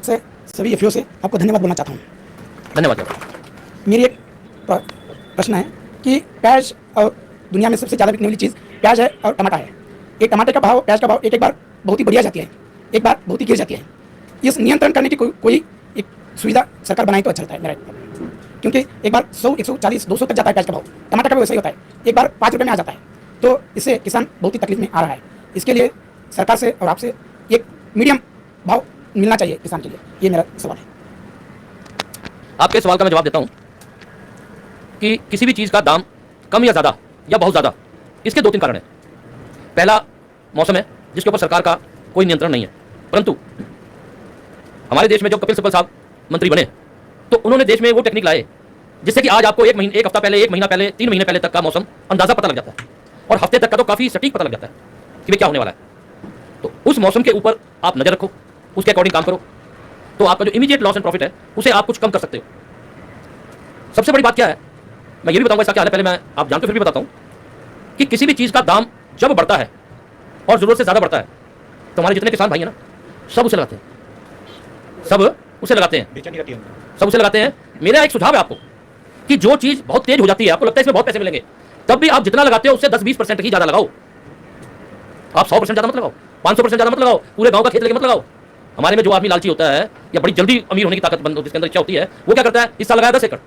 से सभी एफओ से आपको धन्यवाद बोलना चाहता हूँ। धन्यवाद। मेरी एक प्रश्न है कि प्याज और दुनिया में सबसे ज़्यादा बिकने वाली चीज़ प्याज है और टमाटर है। एक टमाटर का भाव, प्याज का भाव एक बार बहुत ही बढ़िया जाती है, एक बार बहुत ही गिर जाती है। इस नियंत्रण करने की कोई एक सुविधा सरकार बनाए तो अच्छा रहता है मेरा, क्योंकि एक बार 100, 140, 200 तक जाता है प्याज का भाव। टमाटर का भी वैसा ही होता है, एक बार 5 रुपये में आ जाता है। तो इससे किसान बहुत ही तकलीफ में आ रहा है। इसके लिए सरकार से और आपसे एक मीडियम भाव मिलना चाहिए किसान के लिए, ये मेरा सवाल है। आपके सवाल का मैं जवाब देता हूं कि किसी भी चीज का दाम कम या ज्यादा या बहुत ज्यादा, इसके 2-3 कारण हैं। पहला मौसम है जिसके ऊपर सरकार का कोई नियंत्रण नहीं है, परंतु हमारे देश में जब कपिल सिब्बल साहब मंत्री बने तो उन्होंने देश में वो टेक्निक लाए जिससे कि आज आपको एक हफ्ता पहले, 1 महीना पहले, 3 महीने पहले तक का मौसम अंदाजा पता लग जाता है, और हफ्ते तक का तो काफी सटीक पता लग जाता है कि वे क्या होने वाला है। तो उस मौसम के ऊपर आप नजर रखो, उसके अकॉर्डिंग काम करो, तो आपका जो इमीडिएट लॉस एंड प्रॉफिट है उसे आप कुछ कम कर सकते हो। सबसे बड़ी बात क्या है, मैं ये भी बताऊंगा इसका क्या है, पहले मैं आप जानते हो फिर भी बताता हूं कि किसी भी चीज का दाम जब बढ़ता है और जरूरत से ज्यादा बढ़ता है तो हमारे जितने किसान भाई हैं ना, सब उसे लगाते हैं, सब उसे लगाते हैं। मेरा एक सुझाव है आपको कि जो चीज बहुत तेज हो जाती है, आपको लगता है इसमें बहुत पैसे मिलेंगे, तब भी आप जितना लगाते हो उससे 10-20% ही ज्यादा लगाओ। आप 100% ज्यादा मत लगाओ, 500% ज्यादा मत लगाओ, पूरे गांव का खेत लेके मत लगाओ। हमारे में जो आदमी लालची होता है या बड़ी जल्दी अमीर होने की ताकत बंद जिसके अंदर इच्छा होती है, वो क्या करता है, इस साल लगाया 10 एकड़,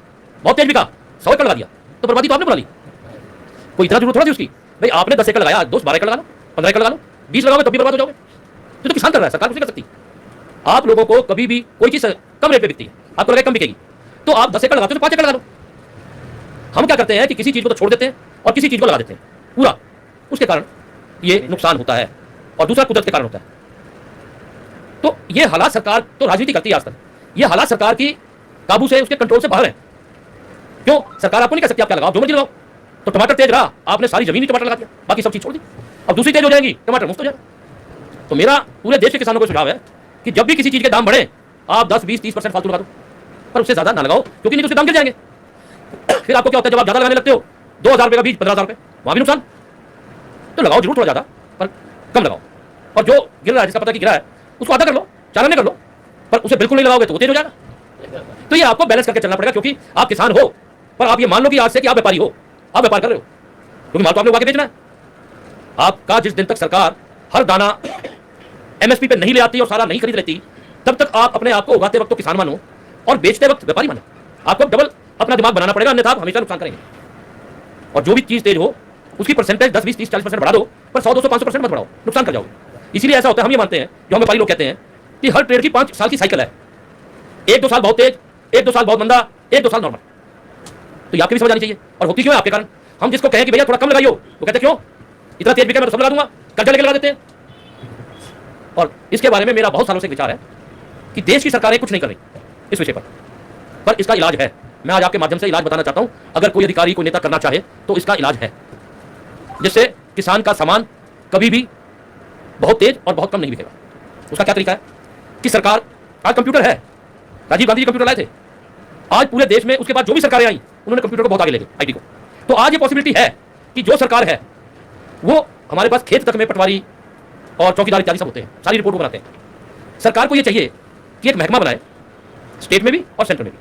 बहुत तेज बिका, 100 एकड़ लगा दिया, तो बर्बादी तो आपने बना ली। कोई इतना जरूरत थोड़ा थी उसकी, भाई आपने 10 एकड़ लगाया, दोस्त 12 एकड़ लगा लो, 15 एकड़ लगा लो, 20 लगाओगे तब भी बर्बाद हो जाओगे। तो किसान कर रहा है, सरकार कुछ नहीं कर सकती। आप लोगों को कभी भी कोई चीज कम रेट पे बिकती है, आपको लगे कम बिकेगी, तो आप 10 एकड़ लगाते हो तो 5 एकड़ लगा लो। हम क्या करते हैं कि किसी चीज को तो छोड़ देते हैं और किसी चीज को लगा देते हैं पूरा, उसके कारण ये नुकसान होता है, और दूसरा कुदरत के कारण होता है। तो ये हालात सरकार तो राजनीति करती है आज तक, ये हालात सरकार की काबू से, उसके कंट्रोल से बाहर है। क्यों? सरकार आपको नहीं कह सकती आप क्या लगाओ, जो मर्जी लगाओ। तो टमाटर तेज रहा, आपने सारी जमीन ही टमाटर लगा दिया, बाकी सब चीज छोड़ दी, अब दूसरी तेज हो जाएगी, टमाटर मुफ्त हो जाएगा। तो मेरा पूरे देश के किसानों को सुझाव है कि जब भी किसी चीज के दाम बढ़े, आप 10, 20, 30% फालतू लगा दो, पर उससे ज्यादा ना लगाओ, क्योंकि नहीं तो उसके दाम गिर जाएंगे। फिर आपको क्या होता है, जब आप ज्यादा लगाने लगते हो, 2000 रुपए का बीज 15,000 रुपए, वहां भी नुकसान। तो लगाओ जरूर थोड़ा ज्यादा, पर कम लगाओ, और जो गिर रहा है, जिसका पता कि गिरा है, उसको आधा कर लो, चालाने कर लो, पर उसे बिल्कुल नहीं लगाओगे तो वो तेज हो जाएगा। तो ये आपको बैलेंस करके चलना पड़ेगा, क्योंकि आप किसान हो, पर आप ये मान लो कि आज से कि आप व्यापारी हो, आप व्यापार कर रहे हो, क्योंकि माल तो आपने उगा के बेचना है। आपका जिस दिन तक सरकार हर दाना एमएसपी पे नहीं ले आती और सारा नहीं खरीद लेती, तब तक आप अपने आप को उगाते वक्त तो किसान मानो और बेचते वक्त व्यापारी मानो। आपको डबल अपना दिमाग बनाना पड़ेगा, अन्यथा आप हमेशा नुकसान करेंगे। और जो भी चीज तेज हो उसकी परसेंटेज 10, 20, 30, 40% बढ़ा दो, पर 100, 200, 500% मत बढ़ाओ, नुकसान कर जाओगे। इसीलिए ऐसा होता है, हम ये मानते हैं, जो हमें व्यापारी लोग कहते हैं कि हर ट्रेड की 5 साल की साइकिल है, 1-2 साल बहुत तेज, 1-2 साल बहुत मंदा, 1-2 साल नॉर्मल। तो ये आपकी भी समझ आनी चाहिए, और होती क्यों है आपके कारण। हम जिसको कहें कि भैया थोड़ा कम लगाइयो, तो कहते क्यों, इतना तेज बिका मैं तो सब लगा दूंगा, कर्जा लेके लगा देते हैं। और इसके बारे में मेरा बहुत सालों से विचार है कि देश की सरकारें कुछ नहीं कर रही इस विषय पर इसका इलाज है। मैं आज आपके माध्यम से इलाज बताना चाहता हूं, अगर कोई अधिकारी कोई नेता करना चाहे तो इसका इलाज है, जिससे किसान का सामान कभी भी बहुत तेज और बहुत कम नहीं बिकेगा। उसका क्या तरीका है कि सरकार, आज कंप्यूटर है, राजीव गांधी जी कंप्यूटर लाए थे, आज पूरे देश में उसके बाद जो भी सरकारें आई उन्होंने कंप्यूटर को बहुत आगे ले गए, आईटी को। तो आज ये पॉसिबिलिटी है कि जो सरकार है वो हमारे पास खेत तक में पटवारी और चौकीदार इत्यादि सब होते हैं, सारी रिपोर्ट को बनाते हैं। सरकार को ये चाहिए कि एक महकमा बनाए, स्टेट में भी और सेंटर में भी।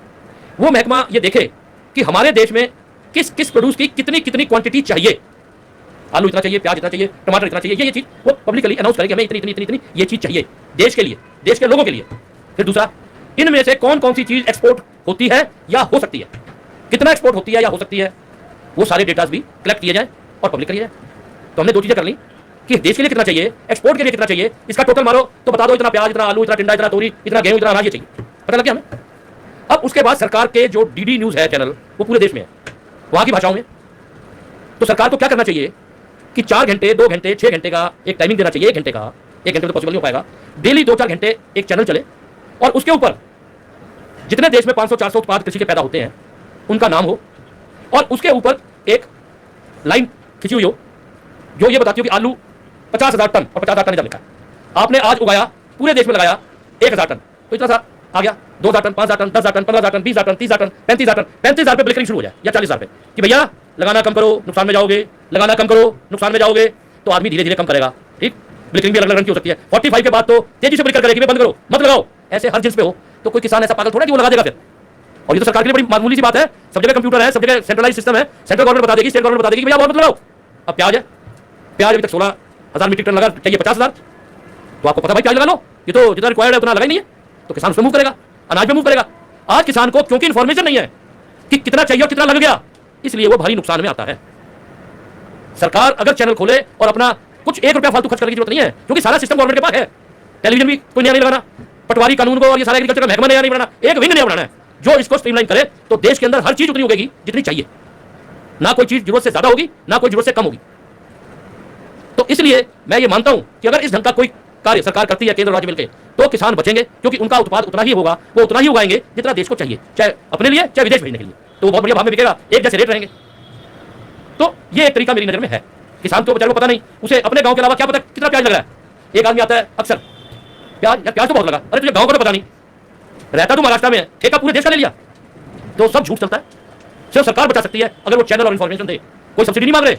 वो महकमा ये देखे कि हमारे देश में किस किस प्रोड्यूस की कितनी कितनी क्वांटिटी चाहिए, आलू इतना चाहिए, प्याज इतना चाहिए, टमाटर इतना चाहिए, ये चीज वो पब्लिकली अनाउंस करे कि हमें इतनी इतनी इतनी इतनी ये चीज चाहिए देश के लिए, देश के लोगों के लिए। फिर दूसरा, इनमें से कौन कौन सी चीज एक्सपोर्ट होती है या हो सकती है, कितना एक्सपोर्ट होती है या हो सकती है, वो सारे डेटाज भी कलेक्ट किए जाए और पब्लिक किए जाए। तो हमने 2 चीजें कर ली कि देश के लिए कितना चाहिए, एक्सपोर्ट के लिए कितना चाहिए, इसका टोटल मारो तो बता दो, इतना प्याज, इतना आलू, इतना टिंडा, इतना तोरी, इतना गेहूं, इतना अनाज ये चाहिए, पता लग गया हमें। अब उसके बाद सरकार के जो डीडी न्यूज है चैनल, वो पूरे देश में है, वहां की भाषाओं में। तो सरकार को क्या करना चाहिए कि 4 घंटे, 2 घंटे, 6 घंटे का एक टाइमिंग देना चाहिए, 1 घंटे का, 1 घंटे तो पॉसिबल नहीं हो पाएगा, डेली 2-4 घंटे एक चैनल चले, और उसके ऊपर जितने देश में 500-400 उत्पाद कृषि के पैदा होते हैं उनका नाम हो, और उसके ऊपर एक लाइन खिंची हुई हो जो ये बताती हो कि आलू 50,000 टन और 50,000 टन इधर लिखा है, आपने आज उगाया, पूरे देश में लगाया 1,000 टन, तो इतना सा आ गया 2,000 ton, 5,000 ton, 10,000 ton, 15,000 ton, 20,000 ton, 30,000 ton, 35,000 ton, 35,000 पे बिक्री शुरू हो जाए, या 40,000 पे कि भैया लगाना कम करो, नुकसान में जाओगे, लगाना कम करो, नुकसान में जाओगे। तो आदमी धीरे धीरे कम करेगा, ठीक। ब्लिकरिंग भी अलग अलग रंग की हो सकती है। 45 के बाद तो तेजी से ब्लिकर करेगी, बंद करो, मत लगाओ, ऐसे हर जिन्स पे हो, तो कोई किसान ऐसा पागल थोड़ा कि वो लगा देगा फिर। और ये तो सरकार के लिए बड़ी मामूली सी बात है, सब जगह कंप्यूटर है, सब जगह सेंट्रलाइज सिस्टम है, सेंट्रल गवर्नमेंट बता देगी, स्टेट गवर्नमेंट बता देगी कि भैया और मत लगाओ। अब प्याज है, प्याज अभी तक 16,000 मीट्रिक टन लगा, चाहिए 50,000, तो आपको पता भाई प्याज लगा लो, ये तो जितना रिक्वायर्ड है उतना लगा ही नहीं है, तो किसान उसमें मूव करेगा, अनाज में मूव करेगा। आज किसान को क्योंकि इन्फॉर्मेशन नहीं है कि कितना चाहिए और कितना लग गया, इसलिए वो भारी नुकसान में आता है। सरकार अगर चैनल खोले और अपना कुछ 1 रुपया फालतू खर्च करने की जरूरत नहीं है, क्योंकि सारा सिस्टम गवर्नमेंट के पास है। टेलीविजन भी कोई नया नहीं लगाना, पटवारी कानून को और ये सारा एग्रीकल्चर का महकमा नया नहीं बनाना, एक विंग नया बनाना है जो इसको स्ट्रीमलाइन करे, तो देश के अंदर हर चीज उतनी उगेगी जितनी चाहिए, ना कोई चीज जरूरत से ज्यादा होगी, ना कोई जरूरत से कम होगी। तो इसलिए मैं ये मानता हूं कि अगर इस ढंग का कोई कार्य सरकार करती है केंद्र और राज्य मिलकर, तो किसान बचेंगे, क्योंकि उनका उत्पाद उतना ही होगा, वो उतना ही उगाएंगे जितना देश को चाहिए, चाहे अपने लिए चाहे विदेश भेजने के लिए, तो वो बहुत बढ़िया भाव में बिकेगा, एक जैसे रेट रहेंगे। तो ये एक तरीका मेरी नजर में है। किसान को बेचारे को पता नहीं, उसे अपने गांव के अलावा क्या पता कितना प्याज लग रहा है। एक आदमी आता है अक्सर, प्याज यार प्याज तो बहुत लगा, अरे तुझे गांव का तो पता नहीं, रहता तो महाराष्ट्र में है, ठेका पूरे देश का ले लिया, तो सब झूठ चलता है। सिर्फ सरकार बचा सकती है अगर वो चैनल और इन्फॉर्मेशन दे। कोई सब्सिडी नहीं मांग रहे,